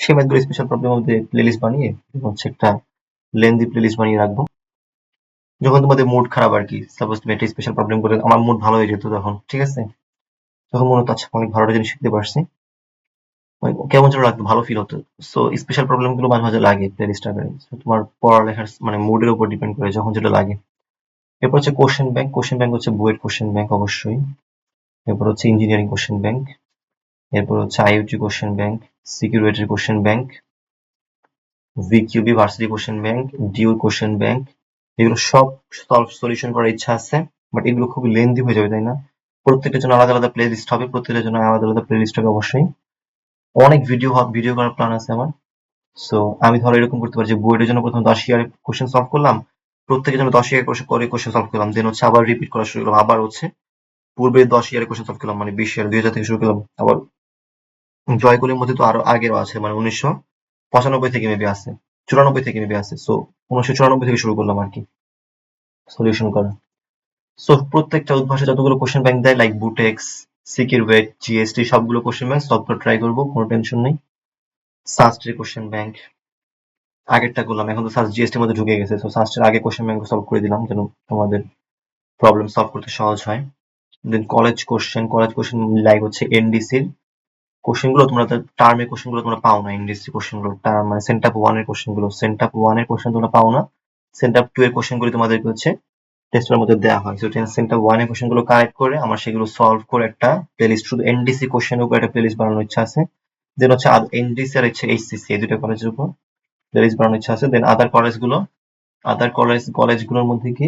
সেই ম্যাথগুলো স্পেশাল প্রবলেমের মধ্যে প্লেলিস্ট বানিয়ে হচ্ছে একটা লেন্দি প্লেলিস্ট বানিয়ে রাখবো। যখন তোমাদের মুড খারাপ আর কি, সাপোজ তুমি একটা স্পেশাল প্রবলেম করে আমার মুড ভালো হয়ে যেত তখন, ঠিক আছে, তখন মনে হতো আচ্ছা অনেক ভালো একটা জিনিস শিখতে পারছি, মানে কেমন যেন লাগতো, ভালো ফিল হতো। সো স্পেশাল প্রবলেম গুলো মাঝে মাঝে লাগে প্লেলিস্ট আকারে। So, তোমার পড়ালেখার মানে মুডের উপর ডিপেন্ড করে যখন যেটা লাগে। এরপর হচ্ছে কোশ্চেন ব্যাংক, কোশ্চেন ব্যাংক হচ্ছে বুয়েট কোশ্চেন ব্যাংক অবশ্যই। এরপর হচ্ছে ইঞ্জিনিয়ারিং কোশ্চেন ব্যাংক, এরপর হচ্ছে আইওটি কোশ্চেন ব্যাংক, সিকিউরিটির question bank, VQB varsity question bank, DU question bank, এগুলো সব সলিউশন করার ইচ্ছা আছে, বাট এগুলো খুবই লেন্দি হয়ে যাবে তাই না? প্রত্যেকটার জন্য আলাদা আলাদা প্লে লিস্ট হবে, প্রত্যেকটার জন্য আলাদা আলাদা প্লে লিস্ট হবে অবশ্যই। অনেক ভিডিও করার প্ল্যান আছে আমার। সো আমি ধরো এরকম করতে পারি যে বুয়েটের জন্য প্রথমে 10 ইয়ারের কোশ্চেন সলভ করলাম, প্রত্যেকের জন্য 10 ইয়ার করে কোশ্চেন সলভ করলাম, দেন হচ্ছে আবার রিপিট করা শুরু করলাম, আবার হচ্ছে পূর্বে 10 ইয়ারের কোশ্চেন সলভ করলাম, মানে 20 ইয়ার 2000 থেকে শুরু করলাম। আবার জয়কুলের মধ্যে তো আরো আগেরও আছে, মানে 1995 থেকে মেবি আছে, 94 থেকে মেবি আছে। সো 1994 থেকে শুরু করলাম আর কি সলিউশন করা। সো প্রত্যেকটা উদ্ভাসে যতগুলো কোশ্চেন ব্যাংক দেয়, লাইক বুটেক্স, সিকিউরওয়েট, জিএসটি, সবগুলো কোশ্চেন ব্যাংক সলভ করে ট্রাই করবো, কোনো টেনশন নেই। সাস্টের কোশ্চেন ব্যাংক আগেরটা করলাম, এখন তো সাস্ট জিএসটির মধ্যে ঢুকে গেছে, তো সাস্টের আগে কোশ্চেন ব্যাংক সলভ করে দিলাম যেন তোমাদের প্রবলেম সলভ করতে সহজ হয়। দেন কলেজ কোশ্চেন লাইক হচ্ছে এনডিসির কোশ্চেন গুলো, তোমরা টার্মের কোশ্চেন গুলো তোমরা পাও না, এনডিসি কোশ্চেন গুলো টার্ম মানে সেন্টাপ ওয়ান এর কোশ্চেন গুলো, সেন্টাপ ওয়ান এর কোশ্চেন তোমরা পাও না, সেন্টাপ টু এর কোশ্চেন গুলো তোমাদেরকে হচ্ছে টেস্টের মধ্যে দেওয়া হয়। তো সেন্টাপ ওয়ান এর কোশ্চেন গুলো কালেক্ট করে আমার সেগুলো সলভ করে একটা প্লেলিস্ট, শুধু এনডিসি কোশ্চেনের উপর একটা প্লেলিস্ট বানানোর ইচ্ছা আছে। দেন হচ্ছে এনডিসি আর হচ্ছে এইচসিসি এই দুটো কলেজের উপর প্লেলিস্ট বানানোর ইচ্ছা আছে। দেন আদার কলেজগুলোর মধ্যে কি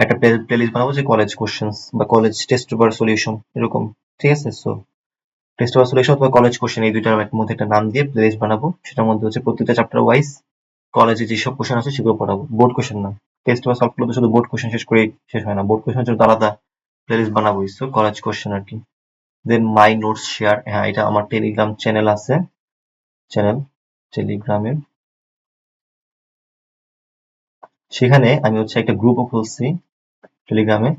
একটা প্লেলিস্ট বানাবো যে কলেজ কোশ্চেন্স বা কলেজ টেস্ট পেপার সলিউশন এরকম, ঠিক আছে। সো টেস্ট পেপার সলিউশন অথবা কলেজ কোশ্চেন এই দুইটার মধ্যে একটা নাম দিয়ে প্লেলিস্ট বানাবো, সেটার মধ্যে হচ্ছে প্রত্যেকটা চ্যাপ্টার ওয়াইজ কলেজে যেসব কোশ্চেন আছে সেগুলো পড়াবো, বোর্ড কোশ্চেন না। টেস্ট পেপার সলভ করলে তো শুধু বোর্ড কোশ্চেন শেষ করে শেষ হয় না, বোর্ড কোশ্চেন জন্য আলাদা প্লেলিস্ট বানাবো। সো কলেজ কোশ্চেন আর কি। দেন মাই নোটস শেয়ার, হ্যাঁ এটা আমার টেলিগ্রাম চ্যানেল আছে, চ্যানেল টেলিগ্রামের, সেখানে আমি হচ্ছে একটা গ্রুপও খুলছি টেলিগ্রামে।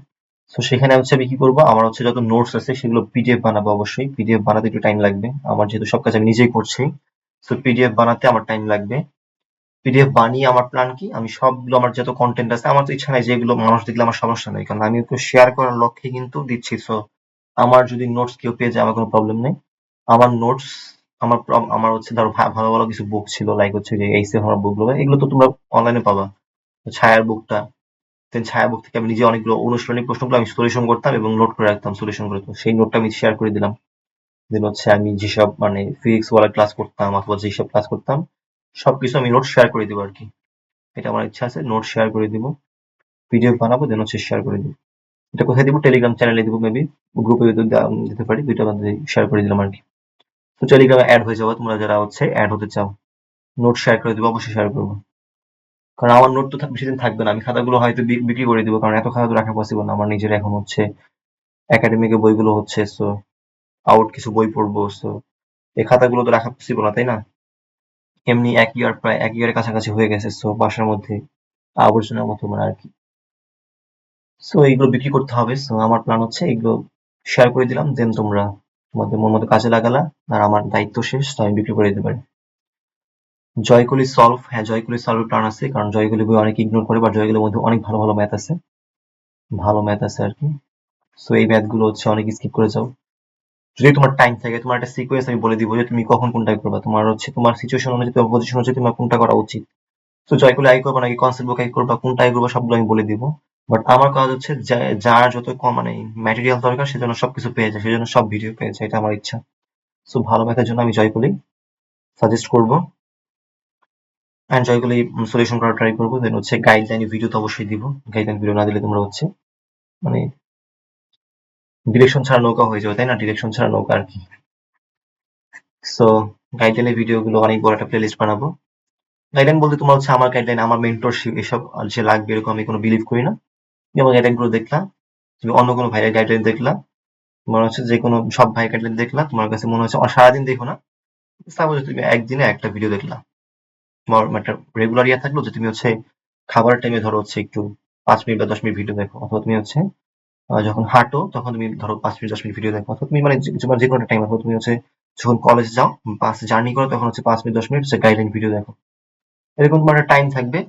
তো সেখানে হচ্ছে আমি কি করবো, আমার হচ্ছে যত নোটস আছে সেগুলো পিডিএফ বানাবো, অবশ্যই পিডিএফ বানাতে একটু টাইম লাগবে, আমার যেহেতু সব কাজ আমি নিজেই করছি। তো পিডিএফ বানাতে আমার টাইম লাগবে। পিডিএফ বানিয়ে আমার প্ল্যান কি, আমি সবগুলো আমার যত কন্টেন্ট আছে, আমার তো ইচ্ছা নাই যেগুলো মানুষ দেখলে আমার সমস্যা নেই, কারণ আমি তো শেয়ার করার লক্ষ্যে কিন্তু দিচ্ছি। সো আমার যদি নোটস কেউ পেয়ে যায় আমার কোনো প্রবলেম নেই। আমার নোটস আমার হচ্ছে ধরো ভালো ভালো কিছু বুক ছিল, লাইক হচ্ছে যে এইচ এর বুক গুলো, এগুলো তো তোমরা অনলাইনে পাবা। ছায়ার বুকটা, দেন ছায়া বুক থেকে আমি নিজে অনেকগুলো অনুশীলনী প্রশ্নগুলো আমি সলিউশন করতাম এবং নোট করে রাখতাম সলিউশন করে, তো সেই নোটটা আমি শেয়ার করে দিলাম। দেন হচ্ছে আমি যেসব মানে ফিজিক্স ওয়ালা ক্লাস করতাম অথবা যেসব ক্লাস করতাম সবকিছু আমি নোট শেয়ার করে দিব আর কি। এটা আমার ইচ্ছা আছে, নোট শেয়ার করে দিব, পিডিএফ বানাবো, দেন হচ্ছে শেয়ার করে দিব। এটা কোথায় দিব, টেলিগ্রাম চ্যানেলে দিব মেবি, গ্রুপে দিতে পারি, দুইটা মধ্যে শেয়ার করে দিলাম আর কি। তো টেলিগ্রামে অ্যাড হয়ে যাবো তোমরা যারা হচ্ছে অ্যাড হতে চাও, নোট শেয়ার করে দিব, অবশ্যই শেয়ার করবো। কারণ আমার নোট তো বেশি দিন থাকবে না, আমি খাতাগুলো হয়তো বিক্রি করে দিব, কারণ এত খাতা তো রাখা পসিবল না আমার নিজের, এখন হচ্ছে একাডেমিকের বইগুলো হচ্ছে। সো আউট কিছু বই পড়বো, সো এই খাতাগুলো তো রাখা পসিবল না তাই না? এমনি প্রায় 1 ইয়ারের কাছাকাছি হয়ে গেছে, সো বাসার মধ্যে আবর্জনার মতো মানে আর কি। সো এইগুলো বিক্রি করতে হবে। সো আমার প্ল্যান হচ্ছে এগুলো শেয়ার করে দিলাম, দেন তোমরা তোমাদের মন মতো কাজে লাগালা, আর আমার দায়িত্ব শেষ, তো আমি বিক্রি করে দিতে পারি। জয়কলি সলভ, হ্যাঁ জয়কলি সলভ প্ল্যান আছে, কারণ জয়কলি বই অনেকে ইগনোর করে, বাট জয়কলির মধ্যে অনেক ভালো ভালো ম্যাথ আছে, ভালো ম্যাথ আছে আর কি। সো এই ম্যাথ গুলো হচ্ছে অনেক স্কিপ করে যাও। যদি তোমার টাইম থাকে, তোমার একটা সিকোয়েন্স আমি বলে দিব যে তুমি কখন কোনটা করবা, তোমার হচ্ছে তোমার সিচুয়েশন অনুযায়ী, তোমার পজিশন অনুযায়ী তোমার কোনটা করা উচিত। তো জয়কলি আই করবা নাকি কনসেপ্ট বুক আই করবা, কোনটা আই করবা, সবগুলো আমি বলে দিব। বাট আমার কাজ হচ্ছে যার যত কম মানে ম্যাটেরিয়াল দরকার সেজন্য সবকিছু পেয়ে যায়, সেজন্য সব ভিডিও পেয়ে যায়, এটা আমার ইচ্ছা। সো ভালো ম্যাথের জন্য আমি জয়কলি সাজেস্ট করবো, অ্যান্ড জয়গুলি সলিউশন করার ট্রাই করবো। দেন হচ্ছে গাইডলাইন ভিডিও তো অবশ্যই দিব, গাইডলাইন ভিডিও না দিলে তোমরা হচ্ছে মানে ডিরেকশন ছাড়া নৌকা হয়ে যাবে, তাই না? ডিরেকশন ছাড়া নৌকা আর কি। সো গাইডলাইনের ভিডিওগুলো অনেক বড় একটা প্লেলিস্ট বানাবো। গাইডলাইন বলতে তোমার হচ্ছে আমার গাইডলাইন, আমার মেন্টরশিপ এসব আর যে লাগবে এরকম আমি কোনো বিলিভ করি না। তুমি আমার গাইডলাইন গুলো দেখলা, তুমি অন্য কোনো ভাইয়ের গাইডলাইন দেখলা, তোমার হচ্ছে যে কোনো সব ভাইয়ের গাইডলাইন দেখলা, তোমার কাছে মনে হচ্ছে আমার সারাদিন দেখো না, সাপোজ তুমি একদিনে একটা ভিডিও দেখলা, তোমার একটা রেগুলার ইয়ে থাকলো যে তুমি হচ্ছে খাবারের টাইমে ধরো হচ্ছে একটু 5 মিনিট বা 10 মিনিট ভিডিও দেখো, অথবা তুমি হচ্ছে যখন হাঁটো তখন তুমি ধরো 5 মিনিট 10 মিনিট ভিডিও দেখো, অথবা তুমি মানে তোমার যে কোনো টাইম, অথবা তুমি হচ্ছে যখন কলেজ যাও, বাস জার্নি করো, তখন হচ্ছে 5 মিনিট 10 মিনিট হচ্ছে গাইডলাইন ভিডিও দেখো। এরকম তোমার একটা টাইম থাকবে,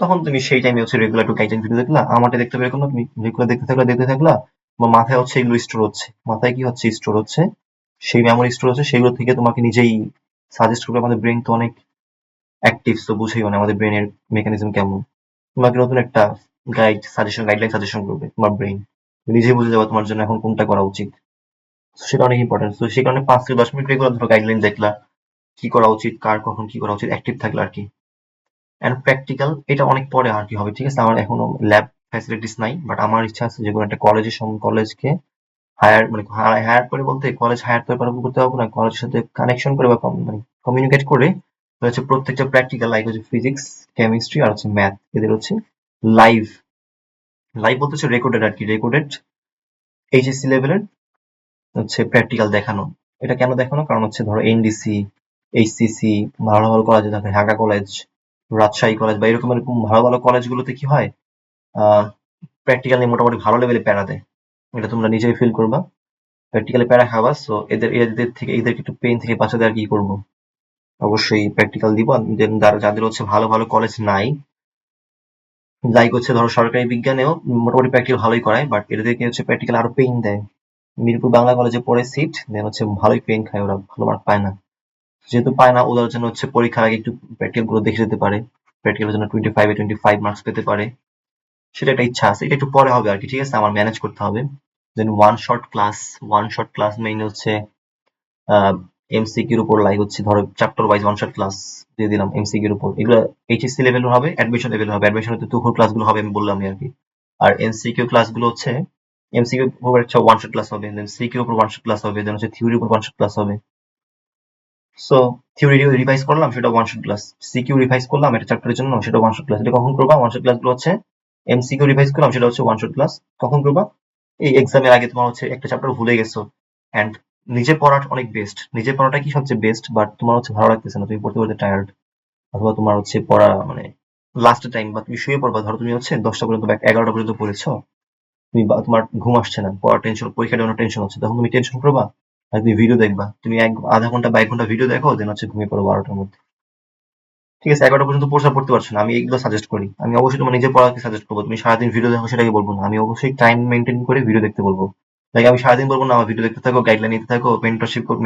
তখন তুমি সেই টাইমে হচ্ছে রেগুলার একটু গাইডলাইন ভিডিও দেখলা। আমারটা দেখতে হবে এরকম না, তুমি রেগুলার দেখতে থাকলা, তোমার মাথায় হচ্ছে এগুলো স্টোর হচ্ছে, মাথায় কি হচ্ছে স্টোর হচ্ছে, সেই মেমোরি স্টোর হচ্ছে, সেগুলো থেকে তোমাকে নিজেই সাজেস্ট করবে। আমাদের ব্রেন তো অনেক অ্যাক্টিভ, তো বুঝেই মানে আমাদের ব্রেনের মেকানিজম কেমন, তোমাকে নতুন একটা গাইডলাইন সাজেশন করবে তোমার ব্রেন, নিজেই বুঝে যাবে তোমার জন্য এখন কোনটা করা উচিত। So সেটা অনেক ইম্পর্টেন্ট। তো সেই কারণে 5 থেকে 10 মিনিট রেগুলার ধরো গাইডলাইন দেখলা, কি করা উচিত, কার কখন কি করা উচিত, অ্যাক্টিভ থাকলা আর কি। অ্যান্ড প্র্যাকটিক্যাল এটা অনেক পরে আর কি হবে, ঠিক আছে? আমার এখনো ল্যাব ফ্যাসিলিটিস নাই, বাট আমার ইচ্ছা আছে যে কোনো একটা কলেজকে হায়ার মানে হায়ার করে বলতে কলেজ হায়ার তো করতে পারবো না, কলেজের সাথে কানেকশন করে বা মানে কমিউনিকেট করে হচ্ছে প্রত্যেকটা প্র্যাকটিক্যাল লাইক হচ্ছে ফিজিক্স, কেমিস্ট্রি আর হচ্ছে ম্যাথ, এদের হচ্ছে লাইভ, লাইভ বলতে হচ্ছে রেকর্ডেড আর কি, রেকর্ডেড এইচএসসি লেভেলের হচ্ছে প্র্যাকটিক্যাল দেখানো। এটা কেন দেখানো? কারণ হচ্ছে ধরো এনডিসি, এইচসিসি, ভালো ভালো কলেজে থাকে, ঢাকা কলেজ, রাজশাহী কলেজ বা এরকম এরকম ভালো ভালো কলেজগুলোতে কি হয়, প্র্যাকটিক্যাল নিয়ে মোটামুটি ভালো লেভেলে প্যারা দেয়। এটা তোমরা নিজেই ফিল করবা, প্র্যাকটিক্যালি প্যারা খাবা। সো এদেরকে একটু পেইন থেকে বাঁচাতে আর কি করবো, অবশ্যই প্র্যাকটিক্যাল দিব। দেন যাদের হচ্ছে ভালো ভালো কলেজ নাই, লাইক হচ্ছে ধরো সরকারি বিজ্ঞানেও মোটামুটি প্র্যাকটিক্যাল ভালোই করায়, বাট এদেরকে হচ্ছে প্র্যাকটিক্যাল আরো পেইন দেয়। মিরপুর বাংলা কলেজে পড়ে সিট, দেন হচ্ছে ভালোই পেইন খায়, ওরা ভালো মার্ক পায় না। যেহেতু পায় না, ওদের জন্য হচ্ছে পরীক্ষার আগে একটু প্র্যাকটিক্যাল গুলো দেখে যেতে পারে, প্র্যাকটিক্যালের জন্য 25-এ 25 মার্কস পেতে পারে, সেটা একটা ইচ্ছা আছে। এটা একটু পরে হবে আর কি, ঠিক আছে? আমার ম্যানেজ করতে হবে। দেন ওয়ান শট ক্লাস মেইন হচ্ছে এমসিকিউর উপর, লাইক হচ্ছে ধরো chapter wise one shot class দিয়ে দিলাম এমসিকিউর উপর। এগুলো এইচএসসি লেভেল হবে, অ্যাডমিশন লেভেল হবে, অ্যাডমিশন হতে তুখোর ক্লাসগুলো হবে আমি বললাম আর কি। আর এমসিকিউ ক্লাসগুলো হচ্ছে এমসিকিউ উপর একটা ওয়ান শট ক্লাস হবে, দেন সিকিউর উপর ওয়ান শট ক্লাস হবে, দেন হচ্ছে থিওরির উপর ওয়ান শট ক্লাস হবে। সো থিওরি রিভাইজ করলাম, সেটা one shot class, CQ revise করলাম এটা চ্যাপ্টারের জন্য, সেটা ওয়ান শট ক্লাস। এটা কখন করবা? ওয়ান শট ক্লাসগুলো হচ্ছে এমসিকিউ রিভাইজ করলাম, সেটা হচ্ছে ওয়ান শট ক্লাস। কখন করবা? এই এক্সামের আগে, তোমার হচ্ছে একটা চ্যাপ্টার ভুলে গেছো, অ্যান্ড নিজে পড়াটা অনেক বেস্ট, নিজে পড়াটা কি সবচেয়ে বেস্ট, বাট তোমার হচ্ছে ভালো লাগতেছে না, তুমি পড়তে পড়তে টায়ার্ড, অথবা তোমার হচ্ছে পড়া মানে লাস্ট টাইম, বা তুমি শুয়ে পড়বা, ধরো তুমি হচ্ছে 10টা পর্যন্ত বা 11টা পর্যন্ত পড়েছো, তুমি বা তোমার ঘুম আসছে না, পড়ার টেনশন, পরীক্ষার জন্য টেনশন হচ্ছে, তখন তুমি টেনশন করবা আর তুমি ভিডিও দেখবা, তুমি আধা ঘন্টা বা 1 ঘন্টা ভিডিও দেখো, দেন হচ্ছে ঘুমিয়ে পড়ো 12টার মধ্যে। ঠিক আছে? 11টা পর্যন্ত পড়তে পারছো না, আমি এইগুলো সাজেস্ট করি। আমি অবশ্যই তোমার নিজের পড়াকে সাজেস্ট করবো, তুমি সারাদিন ভিডিও দেখো সেটাকে বলবো না, আমি অবশ্যই টাইম মেনটেন করে ভিডিও দেখতে বলবো। লাইক আমি সারাদিন বলবো না আমার ভিডিও দেখতে থাকো, গাইডলাইন নিতে থাকো,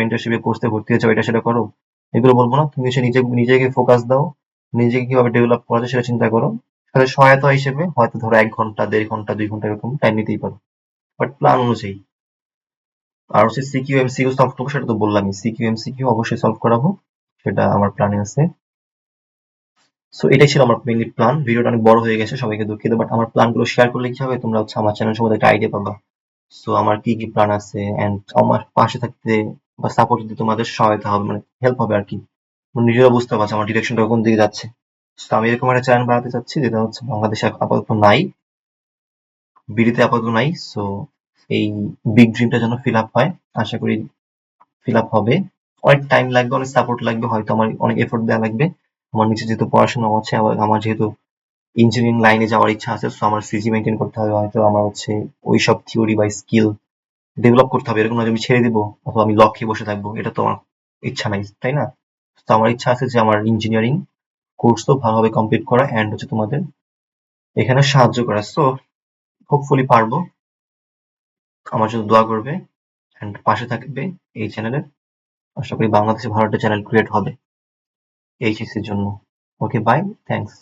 মেন্টরশিপে কোর্সে ভর্তি হয়েছে, এটা সেটা করো, এগুলো বলবো না। তুমি এসে নিজেকে ফোকাস দাও, নিজেকে কিভাবে ডেভেলপ করা যায় সেটা চিন্তা করো। তাহলে সহায়তা হিসেবে হয়তো ধরো 1 ঘন্টা 1.5 ঘন্টা 2 ঘন্টা এরকম টাইম নিতেই পারো, বাট প্ল্যান অনুযায়ী। আর হচ্ছে সিকিউ এমসিকিউ সলভ করবো, সেটা তো বললামই, সিকিউ এমসিকিউ অবশ্যই সলভ করাবো, সেটা আমার প্ল্যানে আছে। সো এটাই ছিল আমার মেইনলি প্ল্যান। ভিডিওটা অনেক বড় হয়ে গেছে, সবাইকে দুঃখিত, বাট আমার প্ল্যান গুলো শেয়ার করলে কি হবে, তোমরা হচ্ছে আমার চ্যানেল সম্বন্ধে একটা আইডিয়া পাবা। সো আমার কি কি প্ল্যান আছে, এন্ড আমার পাশে থাকতে বা সাপোর্ট দিতে তোমাদের সহায়তা হবে, মানে হেল্প হবে আর কি, মানে নিজেরা বুঝতে পারছো আমার ডিরেকশনটা কোন দিকে যাচ্ছে। তো আমি এরকম একটা চ্যানেল বানাতে চাচ্ছি যেটা হচ্ছে বাংলাদেশে আপাতত নাই, বিডিতে আপাতত নাই। সো এই বিগ ড্রিমটা যেন ফিল আপ হয়, আশা করি ফিল আপ হবে। অনেক টাইম লাগবে, অনেক সাপোর্ট লাগবে, হয়তো আমার অনেক এফোর্ট দেওয়া লাগবে। আমার নিচে যেহেতু পড়াশোনা হচ্ছে, আবার আমার যেহেতু ইঞ্জিনিয়ারিং লাইনে যাওয়ার ইচ্ছা আছে, সো আমার সিজি মেনটেন করতে হবে, হয়তো আমার হচ্ছে ওইসব থিওরি বা স্কিল ডেভেলপ করতে হবে। এরকম না যে আমি ছেড়ে দিব অথবা আমি লক্ষ্যে বসে থাকবো, এটা তো আমার ইচ্ছা নাই, তাই না? তো আমার ইচ্ছা আছে যে আমার ইঞ্জিনিয়ারিং কোর্সও ভালোভাবে কমপ্লিট করা অ্যান্ড হচ্ছে তোমাদের এখানে সাহায্য করা। সো হোপফুলি পারবো। আমার জন্য দোয়া করবে অ্যান্ড পাশে থাকবে এই চ্যানেলের। আশা করি বাংলাদেশে ভালো একটা চ্যানেল ক্রিয়েট হবে এইচএসসির জন্য। Okay bye, thanks.